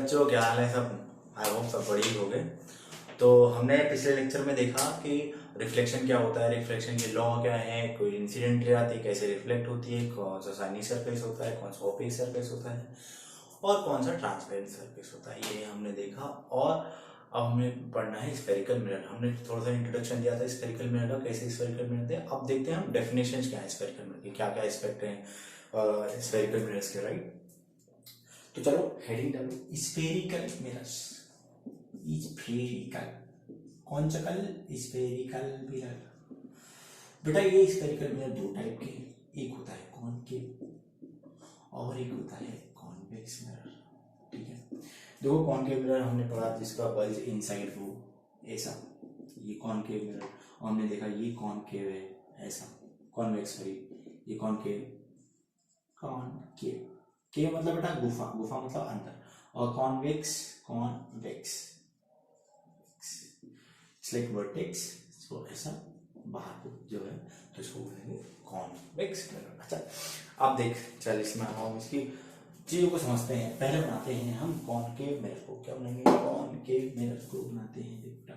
बच्चों क्या हाल है सब। आई होप सब बढ़िया हो गए। तो हमने पिछले लेक्चर में देखा कि रिफ्लेक्शन क्या होता है, रिफ्लेक्शन के लॉ क्या है, कोई इंसिडेंट रे आती है कैसे रिफ्लेक्ट होती है, कौन सा साइनी सरफेस होता है, कौन सा ओपेक सरफेस होता है और कौन सा ट्रांसपेरेंट सरफेस होता है, ये हमने देखा। और अब हमें पढ़ना है स्फेरिकल मिरर। हमने थोड़ा सा इंट्रोडक्शन दिया था स्फेरिकल मिरर का, कैसे स्फेरिकल मिरर थे। अब देखते हैं हम डेफिनेशंस क्या है स्फेरिकल मिरर की, क्या क्या एस्पेक्ट हैं स्फेरिकल मिरर्स के, राइट। तो चलो हेडिंग डालो, स्फेरिकल मिरर्स। स्फेरिकल कौन सा कल, स्फेरिकल मिरर। बेटा ये स्फेरिकल मिरर दो टाइप के, एक होता है कॉनकेव और एक होता है कॉन्वेक्स मिरर। ठीक है, देखो कॉनकेव मिरर हमने पढ़ा जिसका बल्ज इनसाइड हो ऐसा, ये कॉनकेव मिरर। और हमने देखा ये कॉनकेव है ऐसा, कॉन्वेक्स सॉरी, ये कॉनकेव। कॉनकेव के मतलब बेटा गुफा, गुफा मतलब अंदर, और कॉन्वेक्स कॉन्वेक्स लाइक वर्टेक्स, इसको ऐसा बाहर को जो है तो इसको बोलेंगे कॉन्वेक्स मिरर। अच्छा अब देख चल इसमें हम इसकी चीजों को समझते हैं। पहले बनाते हैं हम कॉनकेव मिरर को, क्या बनाएंगे, कॉनकेव मिरर को बनाते हैं। बेटा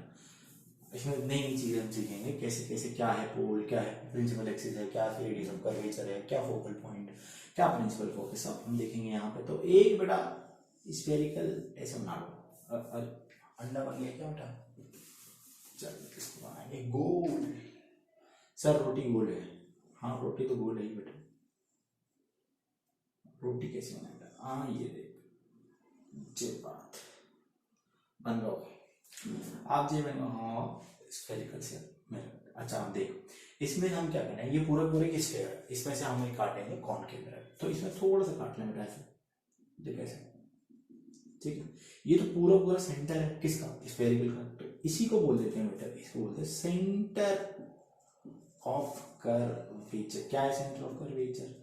इसमें नई नई चीजें हम सीखेंगे, कैसे कैसे क्या है पोल, क्या है प्रिंसिपल एक्सिस है, क्या रेडियस ऑफ कर्वेचर है, क्या फोकल पॉइंट, क्या प्रिंसिपल फोकस, सब हम देखेंगे यहाँ पे। तो एक बेटा स्फेरिकल ऐसे बना लो, अंडा बन गया क्या बेटा। चल इसको बनाएंगे गोल। सर रोटी गोल है, हाँ रोटी तो गोल है ही बेटा। रोटी कैसे बनाएगा, हाँ ये देख जे बात बन रहा हो आप जे बन, हाँ स्फेरिकल से मिरर। अच्छा आप देख इसमें हम क्या करना है, ये पूरा पूरे की स्फेयर है, इसमें से हम काटेंगे कॉनकेव मिरर। तो इसमें थोड़ा सा काट लें बेटा ऐसे, देख ऐसे, ठीक है। ये तो पूरा पूरा सेंटर है किसका, स्फेरिकल का। तो इसी को बोल देते हैं बेटा, इसको बोलते हैं सेंटर ऑफ कर्वेचर। क्या है centre of curvature,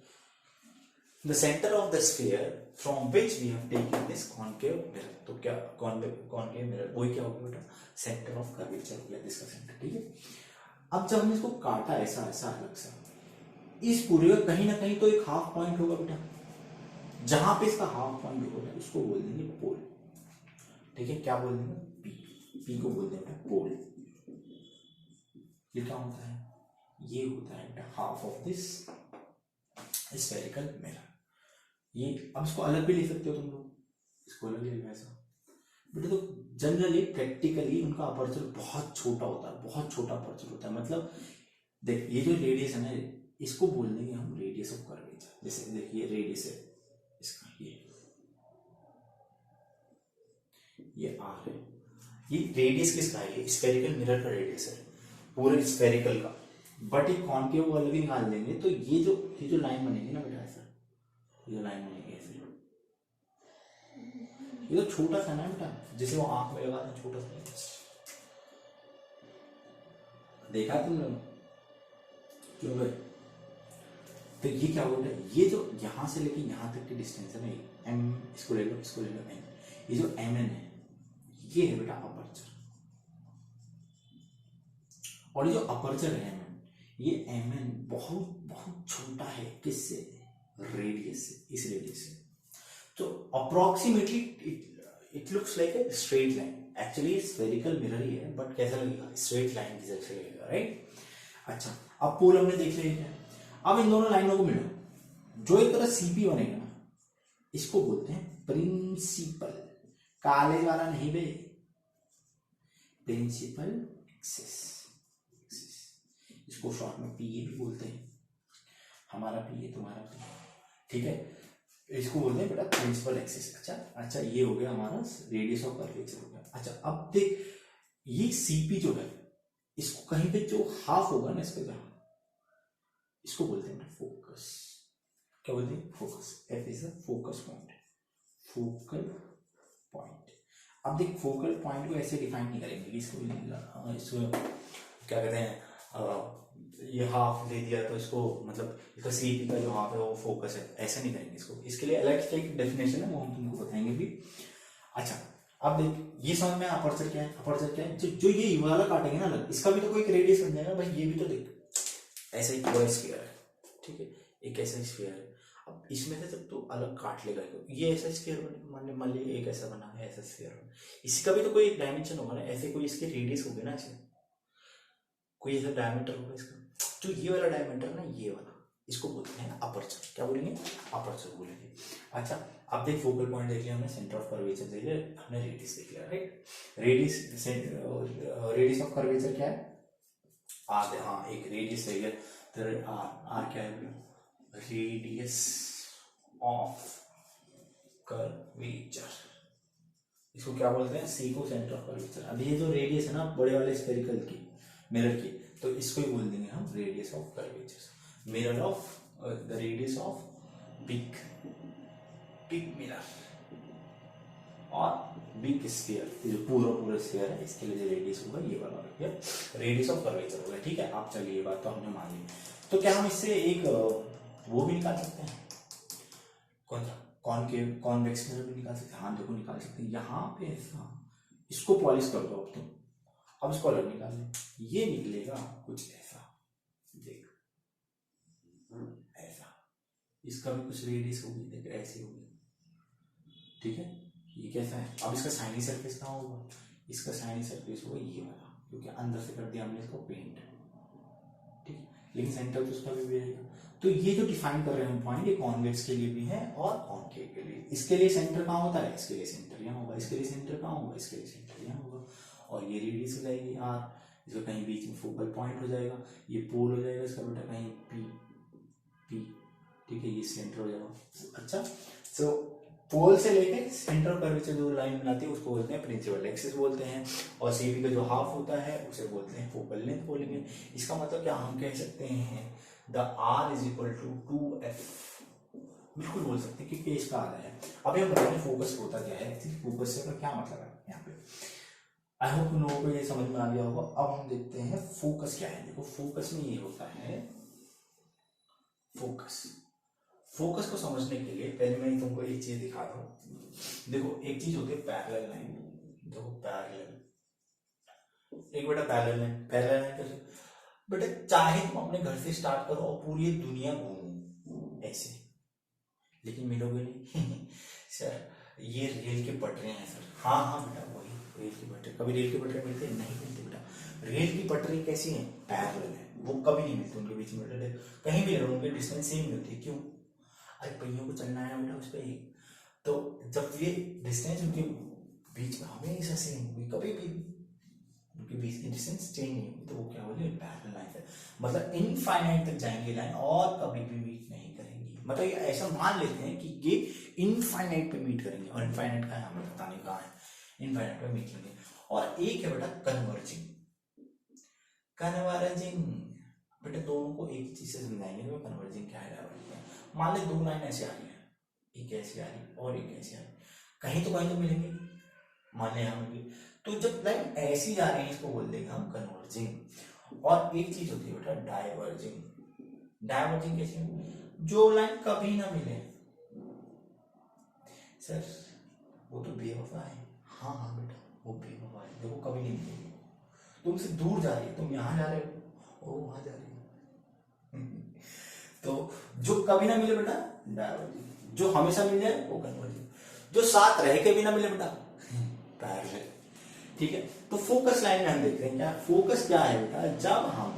the centre of the sphere from which we have taken this concave mirror. तो क्या कॉनकेव मिरर वही क्या होगा बेटा, सेंटर ऑफ कर्वेचर हो गया इसका सेंटर। ठीक है, अब जब हमने इसको काटा ऐसा ऐसा अलग सा, इस पूरे का कहीं ना कहीं तो एक हाफ पॉइंट होगा बेटा, जहां पे इसका हाफ पॉइंट होगा उसको बोल देंगे पोल। ठीक है, क्या बोल देंगे, पी। पी को बोल देंगे पोल। ये क्या होता है, ये होता है बेटा half of this spherical mirror. ये अब इसको अलग भी ले सकते हो तुम लोग, इसको अलग ले लो ऐसा बेटा। तो जनरली प्रैक्टिकली उनका अपर्चर बहुत छोटा होता है, बहुत छोटा अपर्चर होता है। मतलब देख ये जो रेडियस है ना, इसको बोल देंगे हम रेडियस ऑफ कर्वेचर। जैसे देखिए रेडियस है इसका, ये आर है, ये रेडियस किसका है, ये स्फेरिकल मिरर का रेडियस है पूरे स्फेरिकल का। बट एक कॉनकेव को अलग ही निकाल देंगे तो ये जो लाइन बनेगी ना बेटा ऐसा, ये जो लाइन बनेगी ऐसे, ये तो छोटा सा ना बेटा, जैसे वो आंख में लगाते हैं छोटा सा, देखा तुम लोग क्यों भाई। तो ये क्या होता है, ये जो यहां से लेके यहां तक की डिस्टेंस है ना, एम, इसको ले लो एन। ये जो एम एन है ये है बेटा अपर्चर, और ये जो अपर्चर है एम एन, ये एम एन बहुत बहुत छोटा है किससे, रेडियस से, इस रेडियस से। तो approximately it looks like a straight line. Actually spherical mirror ही है बट कैसा लगेगा, स्ट्रेट लाइन की जैसे लगेगा, राइट। अच्छा अब पोल हमने देख लिया है। अब इन दोनों लाइनों को मिला, जो एक तरह सीपी बनेगा ना, इसको बोलते हैं प्रिंसिपल, कॉलेज वाला नहीं बे, प्रिंसिपल एक्सिस। इसको शॉर्ट में पीए भी बोलते हैं, हमारा पीए तुम्हारा पीए, ठीक है। इसको बोलते हैं बेटा प्रिंसिपल एक्सिस। अच्छा ये हो गया हमारा रेडियस ऑफ कर्वेचर हो गया। अच्छा अब देख ये सीपी जो है, इसको कहीं पे जो हाफ होगा ना इसका, जहां, इसको बोलते हैं फोकस। क्या बोलते हैं, focus. F is a focus point, focal point. अब देख फोकल पॉइंट को ऐसे डिफाइन नहीं करेंगे, इसको क्या कहते हैं, ये हाफ ले दिया तो इसको मतलब इसका सीपी का जो हाफ है वो फोकस है, ऐसा नहीं करेंगे इसको। इसके लिए अलग से एक डेफिनेशन है, वो हम तुमको बताएंगे भी। अच्छा अब देख ये समझ में अपर्चर क्या है, अपर्चर क्या है, जो ये वाला काटेंगे ना अलग, इसका भी तो कोई रेडियस बन जाएगा भाई। ये भी तो देख ऐसा ही पूरा स्फीयर है, ठीक है, एक ऐसा स्फीयर है। अब इसमें से जब तू अलग काट लेगा, ये ऐसा स्फीयर मान ली एक ऐसा बना है, ऐसा स्फीयर बना, इसका भी तो कोई डायमेंशन होगा ना, ऐसे कोई इसकी रेडियस होगी ना, ऐसे कोई ऐसा डायमीटर होगा इसका, जो ये वाला डायमीटर ना, ये वाला, इसको बोलते हैं अपर्चर। क्या बोलेंगे? अपर्चर बोलेंगे। अच्छा, अब देख फोकल पॉइंट देख लिया हमने, सेंटर ऑफ कर्वेचर देख लिया हमने, रेडियस देख लिया, राइट। रेडियस ऑफ कर्वेचर क्या है? आर। हाँ, एक रेडियस देख लिया, तो आर क्या है? रेडियस ऑफ कर्वेचर, इसको क्या बोलते हैं? सी को सेंटर ऑफ कर्वेचर। अब ये जो रेडियस है ना बड़े वाले स्फेरिकल की, मिरर की, तो इसको ही बोल देंगे हम radius of curvature. Mirror of the radius of big mirror और बिग स्फीयर, जो पूरा स्फीयर है, इसके लिए जो रेडियस होगा ये वाला रेडियस ऑफ कर्वेचर होगा। ठीक है, आप चलिए ये बात तो हमने मान ली। तो क्या हम इससे एक वो भी निकाल सकते हैं? कौन सा? कॉन्वेक्स मिरर भी निकाल सकते हैं। हाँ देखो, निकाल सकते हैं। यहाँ पे ऐसा, इसको पॉलिश कर दो अब तुम, अब इसको अलग निकाल लें, ये निकलेगा कुछ ऐसा, देख ऐसा, इसका भी कुछ रेडियस होगी, देख ऐसी होगी। ठीक है, ये कैसा है? अब इसका साइनी सरफेस कहाँ होगा? इसका साइनी सरफेस होगा ये वाला, क्योंकि अंदर से कर दिया हमने इसको पेंट। ठीक है, लेकिन सेंटर तो उसका भी रहेगा। तो ये जो डिफाइन कर रहे हैं हम पॉइंट, ये कॉन्वेक्स के लिए भी है और कॉनकेव के लिए। इसके लिए सेंटर कहाँ होता है? इसके लिए सेंटर यहाँ होगा, इसके लिए सेंटर कहाँ होगा? इसके लिए सेंटर यहाँ होगा, और ये रेडियस हो जाएगी आर, इसका कहीं बीच में फोकल पॉइंट हो जाएगा, ये पोल हो जाएगा इसका बेटा, कहीं पी। ठीक है, ये सेंटर हो जाएगा। अच्छा, सो पोल से लेके सेंटर कर्वेचर जो लाइन बनाती है उसको बोलते हैं प्रिंसिपल एक्सिस बोलते हैं, और सीबी का जो हाफ होता है उसे बोलते हैं फोकल लेंथ बोलेंगे। इसका मतलब क्या हम कह सकते हैं? The R is equal to 2f, बिल्कुल बोल सकते हैं, क्योंकि इसका आधा है। अभी हम बताएंगे फोकस होता क्या है, फोकस से क्या मतलब है यहाँ पे। आई होप तुम लोगों को ये समझ में आ गया होगा। अब हम देखते हैं फोकस क्या है। देखो, फोकस में ये होता है, फोकस को समझने के लिए पहले मैं तुमको एक चीज दिखा दूं। देखो, एक चीज होती है पैरेलल लाइन। देखो पैरेलल, एक बेटा पैरेलल लाइन कैसे? बेटा चाहे तुम अपने घर से स्टार्ट करो और पूरी दुनिया घूमो ऐसे, लेकिन मिलोगे नहीं। सर ये रेल के पटरे हैं सर। हाँ बेटा, वही रेल की पटरी। कभी रेल के पटरे मिलते हैं? नहीं मिलते बेटा। रेल की पटरी कैसी है? पैरेलल है, वो कभी नहीं मिलती उनके बीच में। कहीं भी उनके डिस्टेंस सेम नहीं होती। क्यों? अरे पहियों को चलना है बेटा उस पर ही, तो जब ये डिस्टेंस उनके बीच में हमेशा सेम होगी, कभी भी उनके बीच की डिस्टेंस चेंज नहीं होगी, तो वो क्या बोले? पैरेलल लाइन है। मतलब इनफाइनाइट तक जाएंगे लाइन और कभी भी मीट नहीं करेंगी। मतलब ये ऐसा मान लेते हैं कि ये इनफाइनाइट पे मीट करेंगे, और इनफाइनाइट का हमें पता नहीं कहाँ है, इनफाइनाइट पे मीट करेंगे। और एक है बेटा कन्वर्जिंग। बेटा दोनों को एक चीज से समझाएंगे तो कन्वर्जिंग क्या है, डाइवर्जिंग क्या है। मान ले दो लाइन ऐसे आ रही है, एक ऐसी आ रही और एक ऐसी आ रही, कहीं तो मिलेंगे, मान ले यहाँ मिली। तो जब लाइन ऐसी जा रही है इसको बोल देंगे हम कन्वर्जिंग। और एक चीज होती है बेटा डाइवर्जिंग। डाइवर्जिंग कैसे? जो लाइन कभी ना मिले। सर वो तो बेवफा है। हाँ बेटा, वो बेवफा है, देखो कभी नहीं मिलेगी। तुमसे दूर जा रही है, तुम यहाँ जा रहे हो, वो वहां जा रही है। तो जो कभी ना मिले बेटा डाइवर्जिंग, जो हमेशा मिल जाए वो कन्वर्जिंग, जो साथ रह के भी ना मिले बेटा पैरेलल। ठीक है, तो फोकस लाइन में हम देखते हैं क्या फोकस क्या है बेटा। जब हम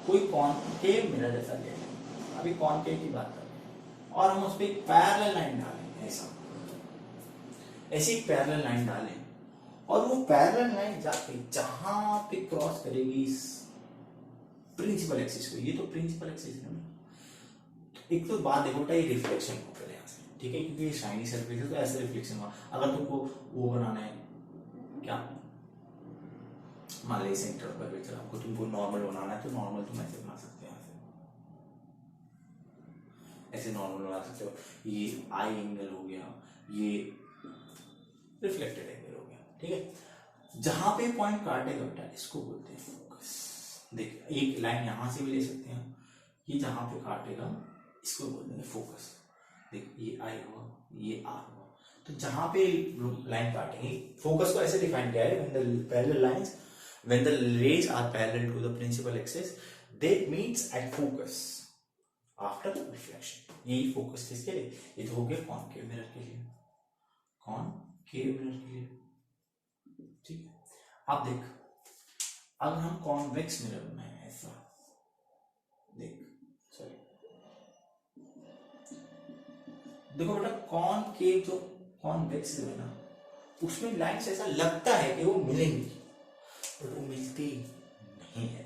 कोई कॉनकेव मिरर जैसा ले रहे हैं, अभी कॉनकेव की बात कर रहे हैं, और हम उस पर एक पैरेलल लाइन डालें, ऐसी एक पैरेलल लाइन डालें, और वो पैरेलल लाइन जाके जहां पे क्रॉस करेगी प्रिंसिपल एक्सिस को, ये तो प्रिंसिपल एक्सिस है ना। एक तो बात देखो बेटा, ये रिफ्लेक्शन होता है यहाँ से, ठीक है, क्योंकि ये शाइनी सरफेस है तो ऐसे रिफ्लेक्शन हुआ। अगर तुमको वो बनाना है क्या, मान लीजिए सेंटर ऑफ कर्वेचर, आपको तुमको नॉर्मल बनाना है तो नॉर्मल तुम ऐसे बना सकते हो, ऐसे नॉर्मल बना सकते हो। ये आई एंगल हो गया, ये रिफ्लेक्टेड एंगल हो गया, ठीक है। जहां पे पॉइंट काटेगा बेटा इसको बोलते हैं फोकस। देख, एक लाइन यहां से भी ले सकते हैं, ये जहां पे काटेगा इसको बोलते हैं फोकस। देख, ये आई हुआ, ये आर हुआ, तो जहां पे लाइन काटेंगे, फोकस को ऐसे डिफाइन किया है, when the parallel lines, when the rays are parallel to the principal axis, they meets at focus, after reflection. यही फोकस किसके लिए, ये तो हो गया कॉनकेव मिरर के लिए, कॉनकेव मिरर के लिए, ठीक है। अब देख, अगर हम कॉन्वेक्स मिरर में ऐसा देख, सॉरी देखो बेटा, कॉनकेव जो कॉन्वेक्स जो है ना, उसमें लाइन्स ऐसा लगता है कि वो मिलेंगी, बट वो मिलती नहीं है,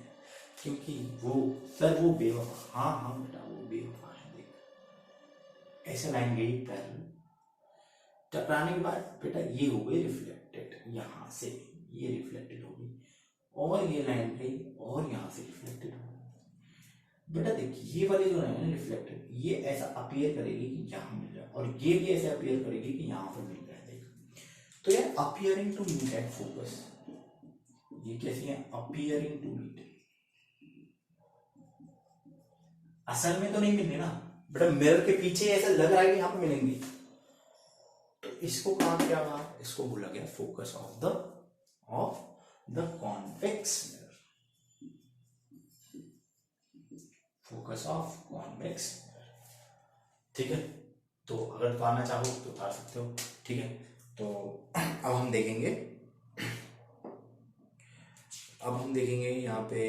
क्योंकि वो सर वो बेवफा, हाँ हाँ बेटा वो बेवफा है। देख ऐसे लाइन गई पैरेलल, टकराने के बाद बेटा ये हो गई रिफ्लेक्टेड, यहाँ से ये रिफ्लेक्टेड हो गई, और ये लाइन गई और यहाँ से रिफ्लेक्टेड हो गई। बेटा देख ये वाली जो है रिफ्लेक्टेड, ये ऐसा अपीयर करेगी कि यहाँ मिल रहा है, और ये भी ऐसे अपीयर करेगी कि यहाँ पर मिल रहा है। देख तो यार appearing to meet at focus, ये कैसी है, अपीयरिंग टू मीट, असल में तो नहीं मिलने ना बेटा, मिरर के पीछे ऐसा लग रहा है कि यहाँ पे मिलेंगे, तो इसको कहा क्या कहा, इसको बोला गया focus of the convex mirror, focus of convex mirror, ठीक है। तो अगर उतारना चाहो तो उतार सकते हो, ठीक है। तो अब हम देखेंगे यहाँ पे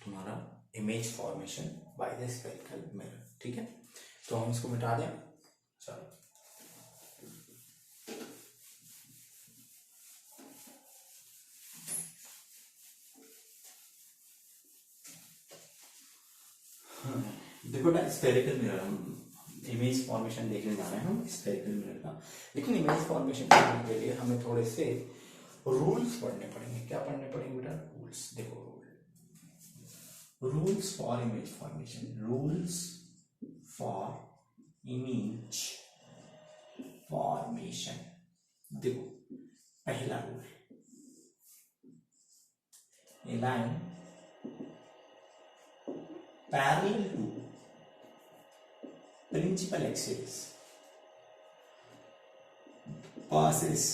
तुम्हारा image formation by the spherical mirror, ठीक है। तो हम इसको मिटा दें, चलो देखो ना, स्फेरिकल मिरर हम इमेज फॉर्मेशन देखने जा रहे हैं हम स्फेरिकल मिरर का, लेकिन इमेज फॉर्मेशन करने के लिए हमें थोड़े से रूल्स पढ़ने पड़ेंगे। क्या पढ़ने पड़ेंगे बेटा, रूल्स। देखो rules for image formation, rules for image formation. देखो पहला rule, a line parallel to principal axis passes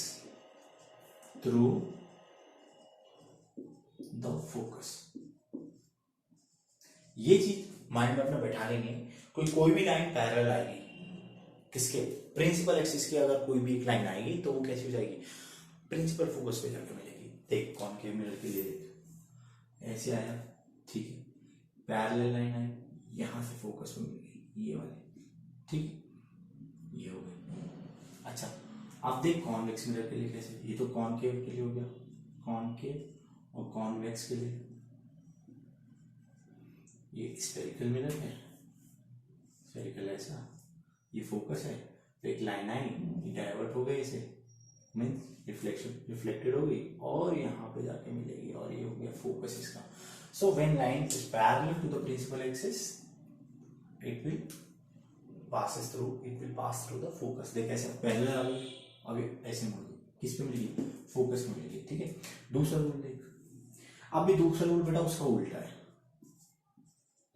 through the focus। ये चीज माइंड में अपना बैठा लेंगे। कोई भी लाइन पैरेलल आएगी किसके, प्रिंसिपल एक्सिस की, अगर कोई भी एक लाइन आएगी तो वो कैसी हो जाएगी, प्रिंसिपल फोकस पे जाकर मिलेगी। देख कॉनकेव मिरर के लिए देख ऐसे आया, ठीक है, पैरेलल लाइन आई, यहां से फोकस पे मिल गई ये वाली, ठीक, ये हो गई। अच्छा अब देख कॉन्वेक्स मिरर के लिए कैसे, ये तो कॉनकेव के लिए हो गया, कॉनकेव और कॉन्वेक्स के लिए ये स्फेरिकल मिरर है, स्फेरिकल ऐसा, ये फोकस है, तो एक लाइन आई, ये डाइवर्ट हो गई, इसे मीन्स रिफ्लेक्टेड हो गई और यहाँ पे जाके मिलेगी, और ये हो गया फोकस इसका। So when line is parallel to the principal axis it will pass through the focus. देख ऐसे पैरेलल आ गई, अभी ऐसे मुड़ गई, किस पे मिलेगी, फोकस में मिलेगी, ठीक है। दूसरा रूल देख, अब भी दूसरा रूल बेटा उसका उल्टा है,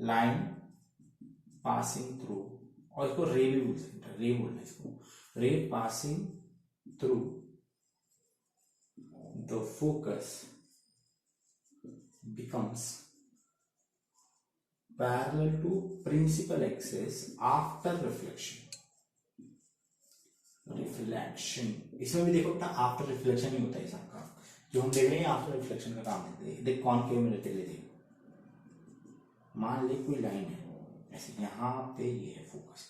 लाइन पासिंग थ्रू, और इसको रे भी बोल सकते हैं, रे बोलना है इसको, रे passing through the focus becomes parallel to principal axis after reflection। इसमें भी देखो ना आफ्टर रिफ्लेक्शन ही होता है इसका काम, जो हम देख रहे हैं आफ्टर रिफ्लेक्शन का काम देते हैं। देख कॉनकेव मिरर के लिए देख, मान ले कोई लाइन है ऐसे, यहाँ पे ये है फोकस,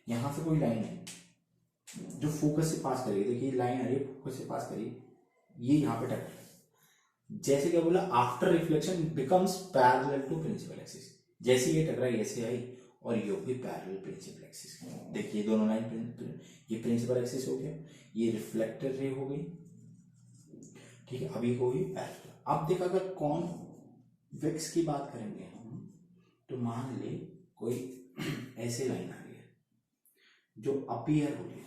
यहाँ से कोई लाइन है जो फोकस से पास करेगी, देखिए लाइन आ रही है फोकस से पास करी, ये यहाँ पे टकरा, जैसे क्या बोला, after reflection becomes parallel to principal axis, जैसे ये टकराई ऐसे आई और ये हो गई पैरेलल प्रिंसिपल एक्सिस। देखिए दोनों लाइन, ये प्रिंसिपल एक्सिस हो गया, ये रिफ्लेक्टेड रे हो गई, ठीक है, अभी हो गई पैरेलल। अब देख अगर कॉन्वेक्स की बात करेंगे हम, तो मान ले कोई ऐसे लाइन आ रही है जो अपीयर हो रही है,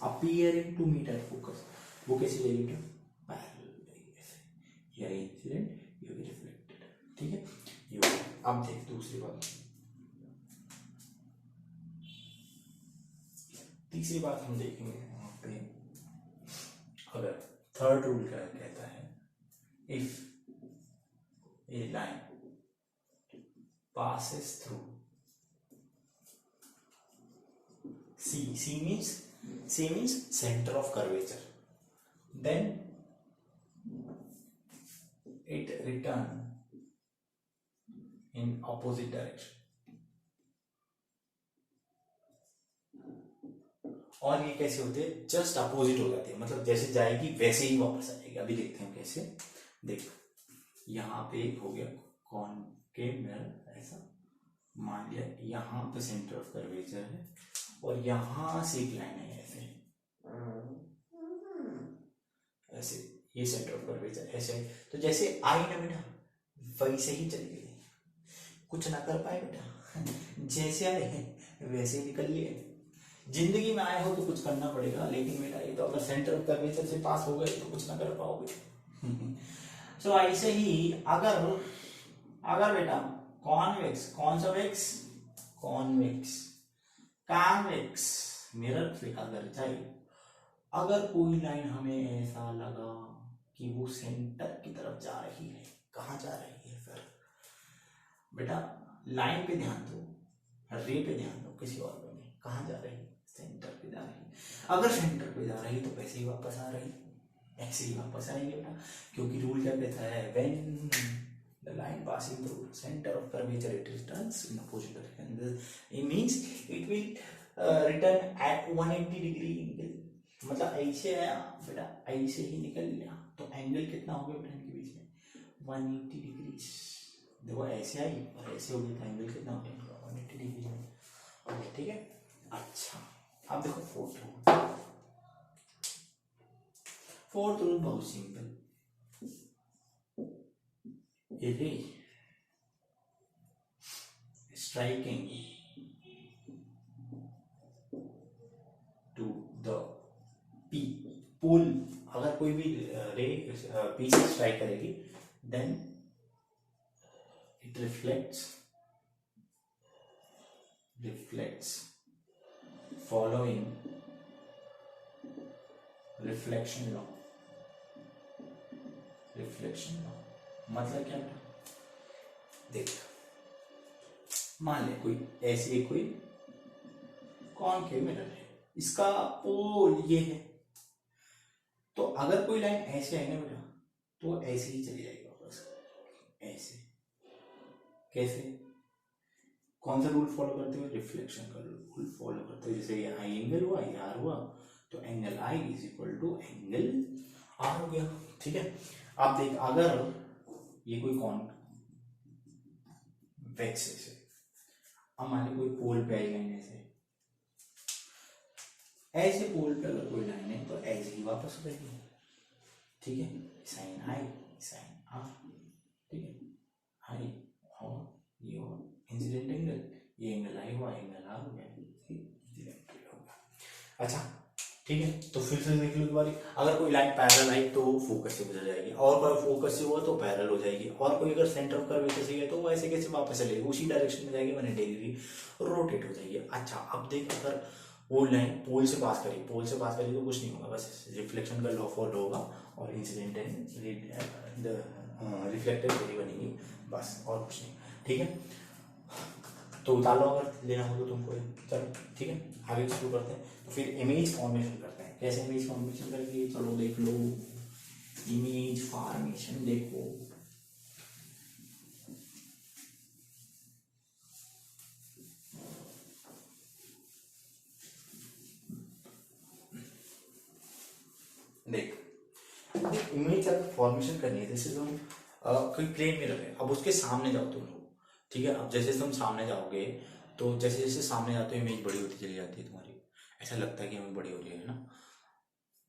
appearing to meet at focus, वो कैसी लगेगी, पैरेलल, ऐसे, ये इंसिडेंट, ये भी रिफ्लेक्टेड, ठीक है, ये हो गया। अब देख दूसरी बात, तीसरी बात हम देखेंगे वहां पे, अगर थर्ड रूल क्या कहता है, if A line passes through C. C means center of curvature. Then it return in opposite direction. और ये कैसे होते हैं? जस्ट अपोजिट हो जाते हैं, मतलब जैसे जाएगी वैसे ही वापस आएगी। अभी देखते हैं कैसे। देख, यहाँ पे एक हो गया कॉनकेव मिरर, ऐसा मान लिया, यहाँ पे सेंटर ऑफ कर्वेचर है और यहाँ से एक लाइन है ऐसे ऐसे, ये सेंटर ऑफ कर्वेचर ऐसे है। तो जैसे आई ना बेटा वैसे ही चली गई, कुछ ना कर पाए बेटा, जैसे आए वैसे निकल लिए। जिंदगी में आए हो तो कुछ करना पड़ेगा, लेकिन बेटा ये तो अगर सेंटर ऑफ कर्वेचर से पास हो गए तो कुछ ना कर पाओगे। सो ऐसे ही अगर बेटा कॉन्वेक्स, कौन सा वेक्स? कॉन्वेक्स, कॉन्वेक्स मिरर से अगर जाए, अगर कोई लाइन हमें ऐसा लगा कि वो सेंटर की तरफ जा रही है, कहाँ जा रही है फिर बेटा? लाइन पे ध्यान दो, रे पे ध्यान दो, किसी और पे नहीं। कहाँ जा रही है? सेंटर पे जा रही है। अगर सेंटर पे जा रही है तो पैसे ही वापस आ रही, ऐसे ही वापस आएंगे बेटा, क्योंकि रूल क्या कहता है? When the line passing through centre of curvature it returns in opposite direction, it means it will return at 180 degree angle. मतलब ऐसे आया बेटा, ऐसे ही निकल गया, तो एंगल कितना हो गया बेटा इनके बीच में? 180 डिग्री। देखो ऐसे आई और ऐसे हो गया, तो एंगल कितना हो गया? 180 डिग्री में। ओके, ठीक है। अच्छा, अब देखो फोर्थ रूल बहुत simple. A ray striking to the P pole, अगर कोई भी रे पी से स्ट्राइक करेगी, then it reflects following reflection law। मतलब क्या बेटा? देख, मान ले कोई ऐसे कोई कॉनकेव मिरर है, इसका पोल ये है, तो अगर कोई लाइन ऐसे है ना बेटा, तो ऐसे ही चली जाएगी वापस, ऐसे। कैसे? कौन सा रूल फॉलो करते हुए? रिफ्लेक्शन का रूल फॉलो करते हुए। जैसे ये आई एंगल हुआ, ये आर हुआ, तो angle I is equal to angle R हो गया। ठीक है। अब देख, अगर ये कोई कॉन्वेक्स है, अब मान ली कोई पोल पे आई लाइन ऐसे पोल पे अगर कोई लाइन है तो ऐसे ही वापस हो जाएगी। ठीक है, साइन आई साइन आर, ठीक है, आई और ये और इंसिडेंट एंगल, ये एंगल आई हुआ, एंगल आर हो गया, इंसिडेंट होगा। अच्छा, ठीक है। तो फिर से देख लो दोबारा, अगर कोई लाइन पैरेलल आई तो फोकस से गुजर जाएगी, और कोई फोकस से हुआ तो पैरेलल हो जाएगी, और कोई अगर सेंटर ऑफ कर्वेचर से गया तो वो ऐसे कैसे वापस चलेगी, उसी डायरेक्शन में जाएगी, 180 डिग्री रोटेट हो जाएगी। अच्छा, अब देख, अगर वो लाइन पोल से पास करी तो कुछ नहीं होगा, बस रिफ्लेक्शन का लॉ फॉलो होगा और इंसिडेंट एंड रिफ्लेक्टेड रे बनेगी, बस, और कुछ नहीं। ठीक है, तो उतार लो अगर लेना हो तो तुमको। चलो ठीक है, आगे शुरू करते हैं। तो फिर इमेज फॉर्मेशन करते हैं। कैसे इमेज फॉर्मेशन करेंगे? चलो देख लो, इमेज फॉर्मेशन देखो। देख, इमेज अगर फॉर्मेशन करनी है, जैसे तुम कोई प्लेन मिरर है, अब उसके सामने जाओ तुम लोग। ठीक है, अब जैसे तुम सामने जाओगे तो जैसे जैसे सामने जाते हो इमेज बड़ी होती चली जाती है तुम्हारी, ऐसा लगता है कि इमेज बड़ी हो रही है ना।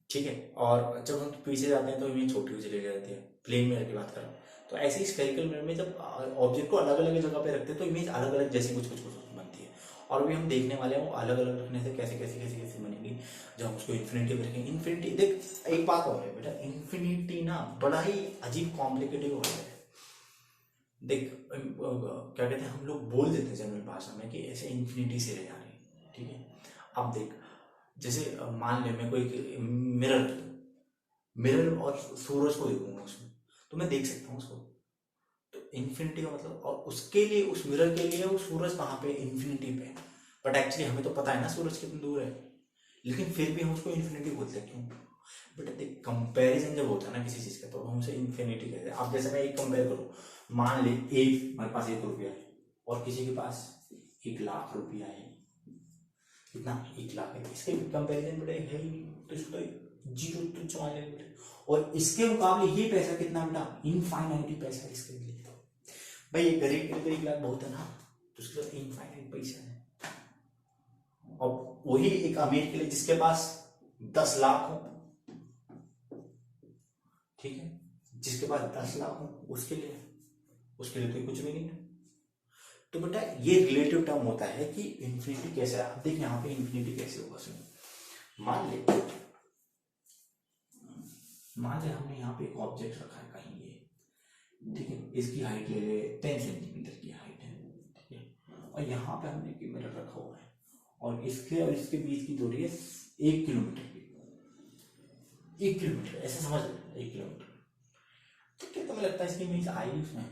ठीक है, और जब हम पीछे जाते हैं तो इमेज छोटी हो चली जाती है। प्लेन मिरर की बात करो तो ऐसे ही स्फेरिकल मिरर में जब ऑब्जेक्ट को अलग अलग जगह पे रखते हैं तो इमेज अलग अलग जैसी कुछ बनती है। और अभी हम देखने वाले हैं वो अलग अलग रखने से कैसे कैसे कैसे कैसे बनेगी। जब हम उसको इन्फिनिटी पे रखेंगे, इन्फिनिटी देख, एक बात और है बेटा, इन्फिनिटी ना बड़ा ही अजीब कॉम्प्लिकेटेड हो है। देख, क्या कहते हैं, हम लोग बोल देते हैं जनरल भाषा में कि ऐसे इन्फिनिटी से रह जा रही है। ठीक है, अब देख, जैसे मान ले मैं कोई मिरर और सूरज को देखूंगा उसमें, तो मैं देख सकता हूँ उसको, तो इन्फिनिटी का मतलब, और उसके लिए, उस मिरर के लिए वो सूरज कहाँ पे, इन्फिनिटी पे। बट एक्चुअली हमें तो पता है ना सूरज कितनी दूर है, लेकिन फिर भी हम उसको इन्फिनिटी बोलते हैं। क्यों? बट देख, कंपैरिजन जब होता है ना किसी चीज का, तो हम उसे इन्फिनिटी कहते हैं। अब जैसे मैं एक कंपेयर करूँ, मान ले एक मेरे पास 1 रुपया है और किसी के पास 1 लाख रुपया है। कितना? 1 लाख है। इसके कंपैरिजन बेटा है ही नहीं, तो इसको तो जीरो तो मान लेंगे बेटा। और इसके मुकाबले ये पैसा कितना बेटा, इनफाइनाइट पैसा है इसके लिए। भाई ये गरीब के लिए तो 1 लाख बहुत है ना, तो उसके लिए इनफाइनाइट पैसा है। और वही एक अमीर के लिए जिसके पास 10 लाख हो, ठीक है, जिसके पास 10 लाख हो, उसके लिए तो कुछ भी नहीं है। तो बेटा ये रिलेटिव टर्म होता है कि इन्फिनिटी कैसे है। आप देखिए यहाँ पे इन्फिनिटी कैसे होगा। सुनो, मान ले हमने यहाँ पे एक ऑब्जेक्ट रखा है कहीं, ये ठीक है, इसकी हाइट ले ले 10 सेंटीमीटर की हाइट है, ठीक है, और यहाँ पे हमने एक मिरर रखा हुआ है और इसके और इसके बीच की दूरी है 1 किलोमीटर की। 1 किलोमीटर ऐसे समझ लो, 1 किलोमीटर। तो क्या तुम्हें लगता है इसकी इमेज आएगी उसमें?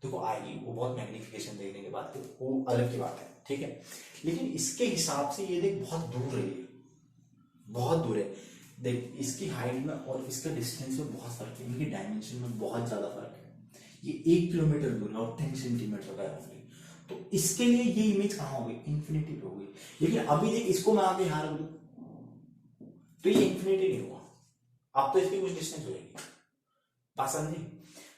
देखो आएगी, वो बहुत मैग्निफिकेशन देखने के बाद, तो वो अलग की बात है, ठीक है। लेकिन इसके हिसाब से ये देख बहुत दूर है, बहुत दूर है। देख इसकी हाइट में और इसका डिस्टेंस में बहुत फर्क है, इनकी डायमेंशन में बहुत ज्यादा फर्क है। ये 1 किलोमीटर दूर है और 10 सेंटीमीटर का है, तो इसके लिए ये इमेज कहाँ होगी, इन्फिनिटी पे होगी। लेकिन अभी देख इसको मैं आगे यहाँ रख दूं तो ये इन्फिनिटी नहीं हुआ, अब तो इसकी कुछ डिस्टेंस हो जाएगी। बात समझी?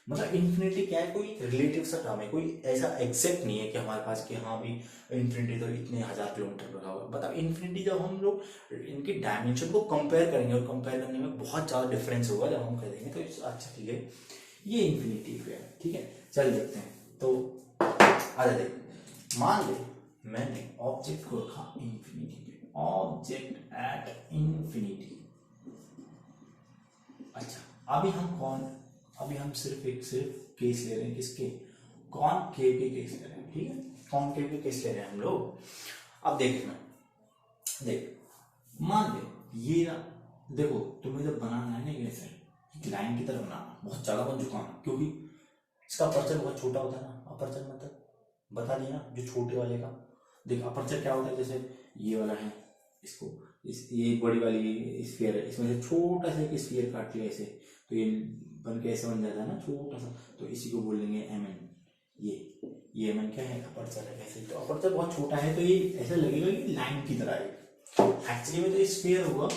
मतलब इन्फिनिटी क्या है, कोई रिलेटिव सा टर्म है, कोई ऐसा एग्जैक्ट नहीं है कि हमारे पास कि हाँ भी इन्फिनिटी तो इतने 1000 किलोमीटर रखा होगा। मतलब इन्फिनिटी जब हम लोग इनकी डायमेंशन को कंपेयर करेंगे, और कंपेयर करने में बहुत ज्यादा डिफरेंस होगा जब हम करेंगे, तो अच्छा ठीक है, ये इन्फिनिटी पे है, ठीक है। चल देखते हैं। तो आजा देख, मान ले मैंने ऑब्जेक्ट को रखा इन्फिनिटी पे, ऑब्जेक्ट एट इन्फिनिटी। अच्छा अभी हम सिर्फ केस ले रहे हैं, किसके, कॉनकेव के केस ले रहे हैं, ठीक है, कॉनकेव के केस ले रहे हैं हम लोग। अब देखना, देख मान ले ये ना, देखो तुम्हें जब बनाना है ना ऐसे लाइन की तरह बनाना, बहुत ज्यादा मत झुकाना, क्योंकि इसका अपर्चर बहुत छोटा होता है ना। अपर्चर मतलब बता दिया ना, जो छोटे वाले का। देख अपर्चर क्या होता है, जैसे ये वाला है, इसको ये बड़ी वाली स्फीयर है, इसमें से छोटा सा एक स्फीयर काट लिया ऐसे, तो ये बन के ऐसे बन जाता है ना छोटा सा, तो इसी को बोलेंगे एमएन। ये एमएन क्या है, अपर्चर है ऐसे। तो अपर्चर बहुत छोटा है, तो ये ऐसा लगेगा कि लाइन की तरह है, एक्चुअली में तो स्फीयर होगा,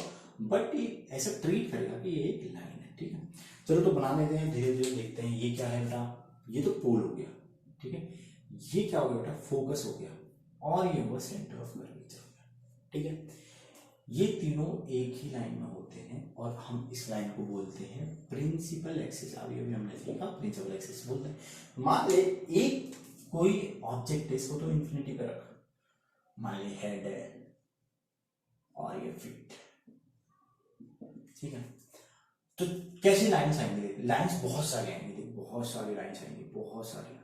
बट ये ऐसा ट्रीट करेगा कि ये एक लाइन है, ठीक है। चलो तो बना लेते हैं, धीरे धीरे देखते हैं। ये क्या है बेटा, ये तो पोल हो गया, ठीक है। ये क्या हो गया बेटा, फोकस हो गया, और ये हुआ सेंटर ऑफ कर्वेचर हो गया, ठीक है। ये तीनों एक ही लाइन में होते हैं और हम इस लाइन को बोलते हैं प्रिंसिपल एक्सिस। अभी हमने सीखा प्रिंसिपल एक्सिस बोलते हैं। मान ले एक कोई ऑब्जेक्ट है, इसको तो इन्फिनिटी पे रख, मान ले हेड है और ये फीट, ठीक है। तो कैसी लाइन्स आएंगी, लाइन्स बहुत सारी आएंगी, बहुत सारी लाइन्स आएंगी, बहुत सारी,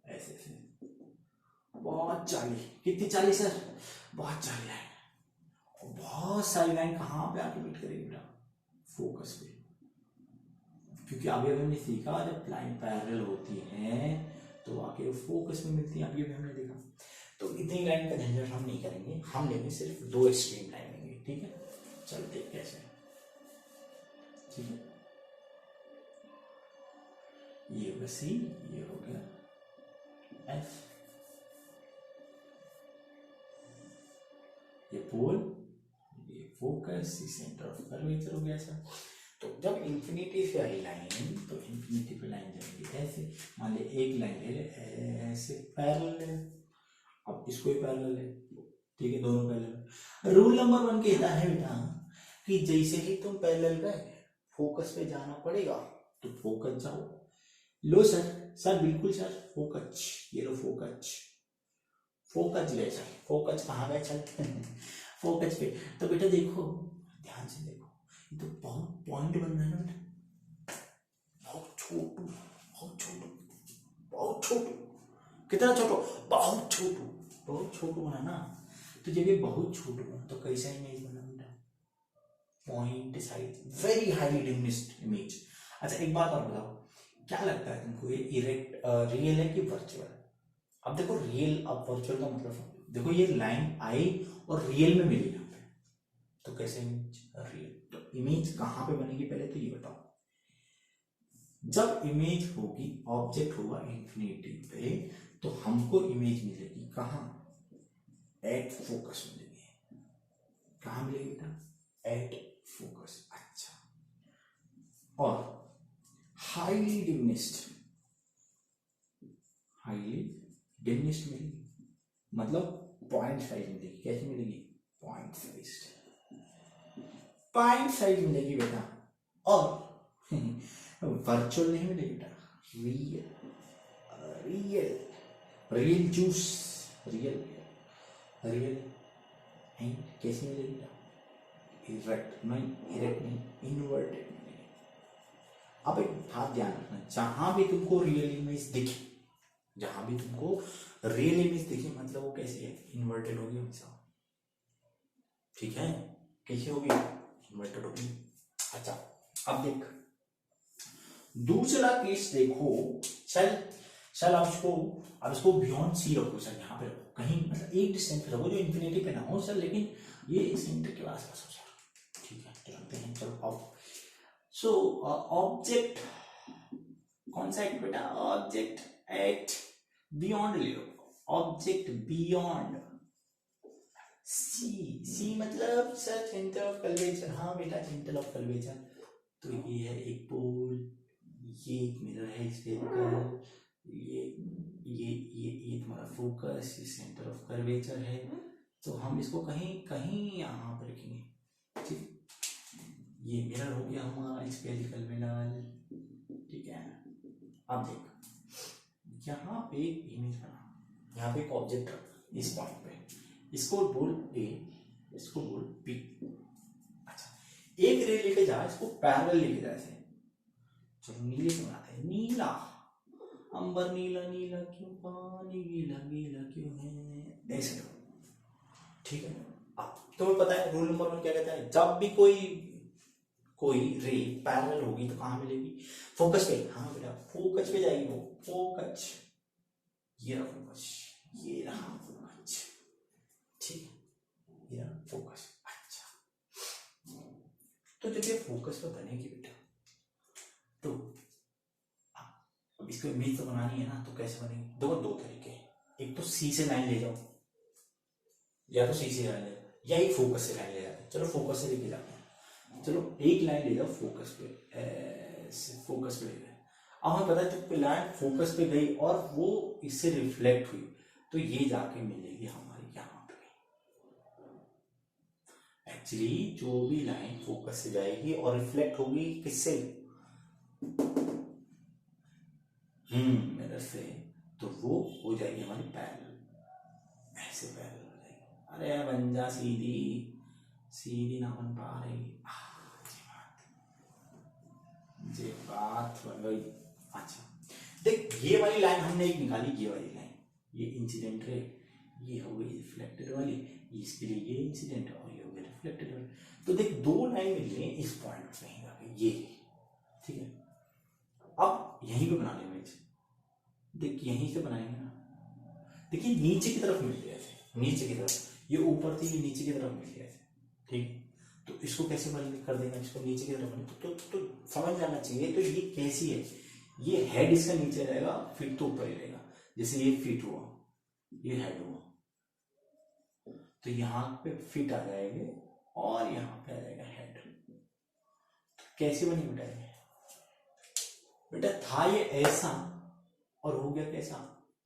ऐसे ऐसे बहुत सारी। कितनी 40 सर, बहुत सारी लाइन, बहुत सारी लाइन कहाँ पे आके मीट करेगी बेटा, फोकस पे। क्योंकि अभी हमने सीखा जब लाइन पैरेलल होती है तो आके फोकस में मिलती है, अभी हमने देखा। तो इतनी लाइन का झंझट हम नहीं करेंगे, हम लेंगे सिर्फ 2 एक्सट्रीम लाइन लेंगे, ठीक है। चल देख कैसे, ठीक है। ये हो गया सी, ये हो गया एफ, ये पोल, ये फोकस, ये सेंटर ऑफ कर्वेचर हो गया सर। तो जब इन्फिनिटी से आई लाइन, तो इन्फिनिटी पे लाइन जाएगी ऐसे। मान ले एक लाइन ले ले ऐसे पैरेलल है, अब इसको ही पैरेलल है, ठीक है, दोनों पैरेलल। रूल नंबर 1 कहता है बेटा कि जैसे ही तुम पैरेलल गए फोकस पे जाना पड़ेगा, तो फोकस जाओ। लो सर बिल्कुल सर, फोकस, ये लो फोकस, फोकस गए सर, फोकस कहाँ गए सर फोकस पे। तो बेटा देखो, ध्यान से देखो, ये तो बहुत पॉइंट बन रहा है ना बेटा, बहुत छोटू, बहुत छोटू, बहुत छोटू, कितना छोटू, बहुत छोटू, बहुत छोटू बना ना। तो जब ये बहुत छोटू बना तो कैसा इमेज बना बेटा, point size, very highly diminished image. अच्छा एक बात और बताओ, क्या लगता है तुमको, ये इरेक्ट रियल है कि वर्चुअल? अब देखो रियल, अब वर्चुअल का मतलब देखो, ये लाइन आई और रियल में मिली यहाँ पे, तो कैसे इमेज रियल? तो इमेज कहाँ पे बनेगी पहले तो ये बताओ। जब इमेज होगी, ऑब्जेक्ट होगा इंफिनिटी पे, तो हमको इमेज मिलेगी कहाँ? एट फोकस मिलेगी। कहाँ मिलेगी बेटा? At focus. अच्छा, और हाईली डिमिनिश्ड, हाईली डिमिनिश्ड मिलेगी, मतलब पॉइंट साइज मिलेगी। कैसे मिलेगी? पॉइंट साइज, पॉइंट साइज मिलेगी बेटा। और वर्चुअल नहीं मिलेगी बेटा, real, real, real juice, real, real. कैसे मिलेगी बेटा? इरेक्ट नहीं, इरेक्ट नहीं, इन्वर्टेड मिलेगी। अब एक बात ध्यान रखना, जहां भी तुमको रियल इमेज दिखे, जहां भी तुमको रियल इमेज दिखे, मतलब वो कैसी है? इन्वर्टेड होगी हमेशा। ठीक है, कैसे होगी? इन्वर्टेड होगी। अच्छा, अब देख दूसरा केस देखो। चल चल अब इसको बियॉन्ड सी रखो सर, यहाँ पे रखो कहीं, मतलब एक डिस्टेंस पे रखो जो इन्फिनिटी पे ना हो सर, लेकिन ये सेंटर के पास रखो सर। ठीक है, तो रखते हैं। चलो अब सो ऑब्जेक्ट कौन सा है बेटा? ऑब्जेक्ट एट बियॉन्ड ले लो, ऑब्जेक्ट बियॉन्ड सी। सी मतलब सर सेंटर ऑफ कर्वेचर। हाँ बेटा, सेंटर ऑफ कर्वेचर। तो ये है एक पोल, ये एक मिरर है स्फेरिकल, ये तुम्हारा फोकस, ये सेंटर ऑफ कर्वेचर है। तो हम इसको कहीं कहीं यहाँ पर रखेंगे। ठीक, ये मिरर हो गया हमारा स्फेरिकल मिरर। ठीक है, अब देख यहाँ पे एक इमेज बना, यहाँ पे एक ऑब्जेक्ट रख इस पॉइंट पे, इसको बोल ए, इसको बोल बी। अच्छा, एक रे लेके जा, इसको पैरेलल लेके जा ऐसे। चलो नीले से बनाते हैं। नीला, अंबर नीला नीला क्यों, पानी गीला गीला क्यों है, ऐसे। ठीक है, अब तुम्हें पता है रूल नंबर 1 क्या कहता है? जब भी कोई रे पैरेलल होगी तो कहाँ मिलेगी? फोकस पे। हाँ बेटा, फोकस पे जाएगी वो, फोकस, ये रहा फोकस, ये रहा फोकस। ठीक है, ये रहा फोकस। अच्छा, तो जब ये फोकस पे बनेगी बेटा, तो अब इसको इमेज तो बनानी है ना, तो कैसे बनेगी? देखो दो तरीके, एक तो सी से लाइन ले जाओ, या तो सी से लाइन ले जाओ, या एक फोकस से लाइन ले जाते हैं। चलो फोकस से लेके जाते हैं। चलो एक लाइन ले जाओ फोकस पे, फोकस पे ले गए। अब हमें पता है जब लाइन फोकस पे गई और वो इससे रिफ्लेक्ट हुई, तो ये जाके मिलेगी हमारी यहाँ पे। एक्चुअली जो भी लाइन फोकस से जाएगी और रिफ्लेक्ट होगी किससे? मिरर से, तो वो हो जाएगी हमारी पैरेलल, ऐसे पैरेलल हो जाएगी। अरे बन जा सीधी, सीधी ना बन पा रही, ये बात बन गई। अच्छा देख, ये वाली लाइन हमने एक निकाली, ये वाली लाइन, ये इंसिडेंट रे, ये हो गई रिफ्लेक्टेड वाली, इसके लिए ये इंसिडेंट और ये हो गया रिफ्लेक्टेड वाली। तो देख दो लाइन मिल रही है इस पॉइंट पे कहीं जाके, ये। ठीक है, अब यहीं पे बना लेंगे इमेज। देख यहीं से बनाएंगे ना, देखिए नीचे की तरफ मिल गया ऐसे, नीचे की तरफ, ये ऊपर थी, ये नीचे की तरफ मिल गया ऐसे। ठीक, तो इसको कैसे कर देगा? इसको नीचे की तरफ तो समझ जाना चाहिए। तो ये कैसी है? ये हेड इसका नीचे रहेगा, फिट तो ऊपर ही रहेगा। जैसे ये फिट हुआ, ये हेड हुआ, तो यहाँ पे फिट आ जाएंगे और यहाँ पे आ जाएगा हेड। तो कैसे बनी बेटा ये? बेटा था ये ऐसा और हो गया कैसा?